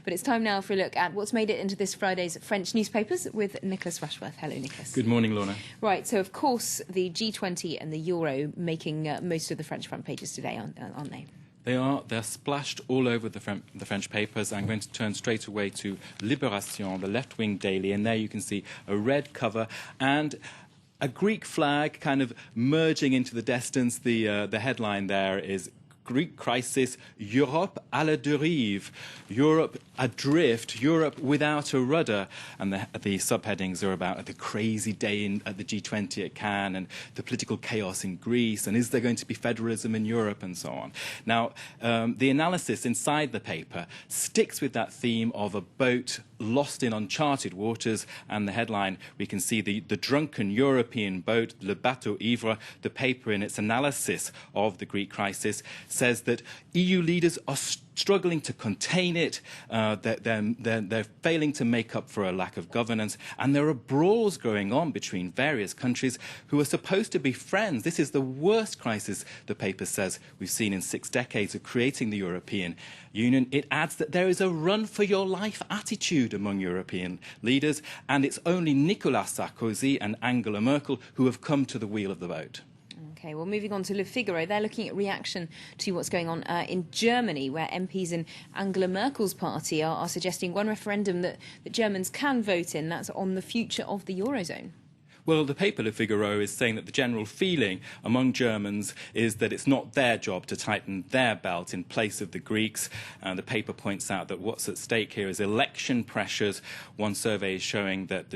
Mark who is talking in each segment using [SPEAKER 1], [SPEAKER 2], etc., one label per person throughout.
[SPEAKER 1] But it's time now for a look at what's made it into this Friday's French newspapers with Nicholas Rushworth. Hello, Nicholas.
[SPEAKER 2] Good morning, Lorna.
[SPEAKER 1] Right, so of course the G20 and the Euro making most of the French front pages today, aren't they?
[SPEAKER 2] They are. They're splashed all over the French papers. I'm going to turn straight away to Libération, the left-wing daily, and there you can see a red cover and a Greek flag kind of merging into the distance. The headline there is Greek crisis, Europe à la dérive, Europe adrift, Europe without a rudder. And the subheadings are about the crazy day at the G20 at Cannes and the political chaos in Greece, and is there going to be federalism in Europe, and so on. Now, the analysis inside the paper sticks with that theme of a boat lost in uncharted waters, and the headline, we can see the drunken European boat, Le Bateau Ivre. The paper, in its analysis of the Greek crisis, says that EU leaders are struggling to contain it, they're failing to make up for a lack of governance, and there are brawls going on between various countries who are supposed to be friends. This is the worst crisis, the paper says, we've seen in 6 decades of creating the European Union. It adds that there is a run-for-your-life attitude among European leaders, and it's only Nicolas Sarkozy and Angela Merkel who have come to the wheel of the boat.
[SPEAKER 1] Okay, well, moving on to Le Figaro, they're looking at reaction to what's going on in Germany, where MPs in Angela Merkel's party are suggesting one referendum that Germans can vote in, that's on the future of the Eurozone.
[SPEAKER 2] Well, the paper Le Figaro is saying that the general feeling among Germans is that it's not their job to tighten their belt in place of the Greeks. The paper points out that what's at stake here is election pressures. One survey is showing that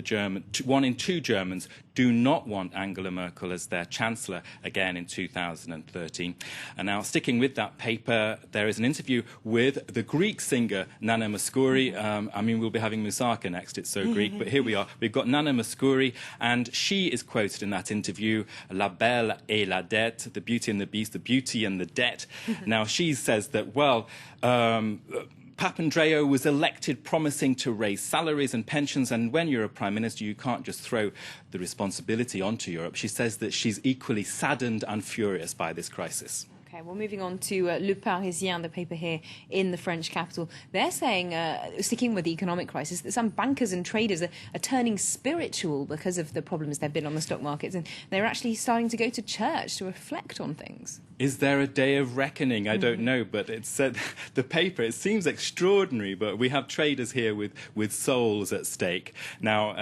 [SPEAKER 2] 1 in 2 Germans do not want Angela Merkel as their chancellor again in 2013. And now, sticking with that paper, there is an interview with the Greek singer Nana Mouskouri. I mean, we'll be having Moussaka next, it's so Greek, but here we are. We've got Nana Mouskouri, and she is quoted in that interview, La Belle et la Dette, the Beauty and the Beast, the beauty and the debt. Now, she says that, well, Papandreou was elected promising to raise salaries and pensions, and when you're a prime minister, you can't just throw the responsibility onto Europe. She says that she's equally saddened and furious by this crisis.
[SPEAKER 1] Okay, well, moving on to Le Parisien, the paper here in the French capital. They're saying, sticking with the economic crisis, that some bankers and traders are turning spiritual because of the problems there have been on the stock markets, and they're actually starting to go to church to reflect on things.
[SPEAKER 2] Is there a day of reckoning? I don't know, but it said the paper, it seems extraordinary, but we have traders here with souls at stake. Now,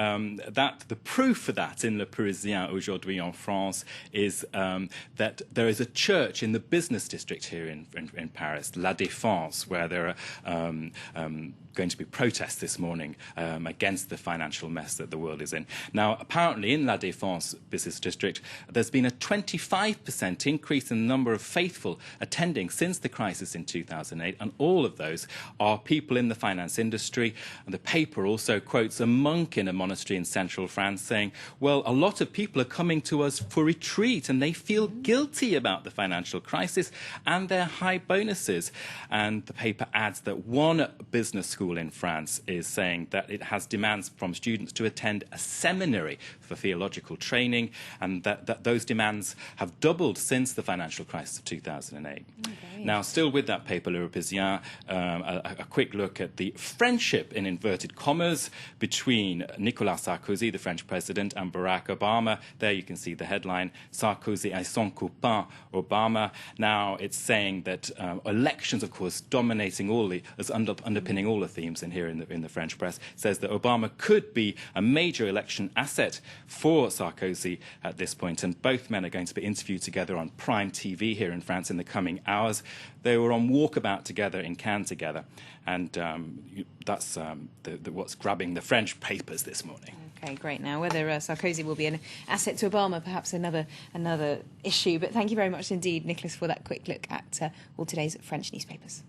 [SPEAKER 2] the proof for that in Le Parisien aujourd'hui en France is that there is a church in the business district here in Paris, La Défense, where there are going to be protests this morning against the financial mess that the world is in. Now, apparently in La Défense business district, there's been a 25% increase in the number of faithful attending since the crisis in 2008, and all of those are people in the finance industry. And the paper also quotes a monk in a monastery in central France saying, well, a lot of people are coming to us for retreat and they feel guilty about the financial crisis and their high bonuses. And the paper adds that one business school in France is saying that it has demands from students to attend a seminary for theological training, and that those demands have doubled since the financial crisis of 2008. Okay. Now, still with that paper, Le Parisien, a quick look at the friendship, in inverted commas, between Nicolas Sarkozy, the French president, and Barack Obama. There you can see the headline, Sarkozy et son copain Obama. Now, it's saying that elections, of course, dominating underpinning all the themes in here in the French press, says that Obama could be a major election asset for Sarkozy at this point, and both men are going to be interviewed together on Prime TV here in France in the coming hours. They were on walkabout together in Cannes together, and that's what's grabbing the French papers this morning.
[SPEAKER 1] Okay, great. Now, whether Sarkozy will be an asset to Obama, perhaps another issue. But thank you very much indeed, Nicholas, for that quick look at all today's French newspapers.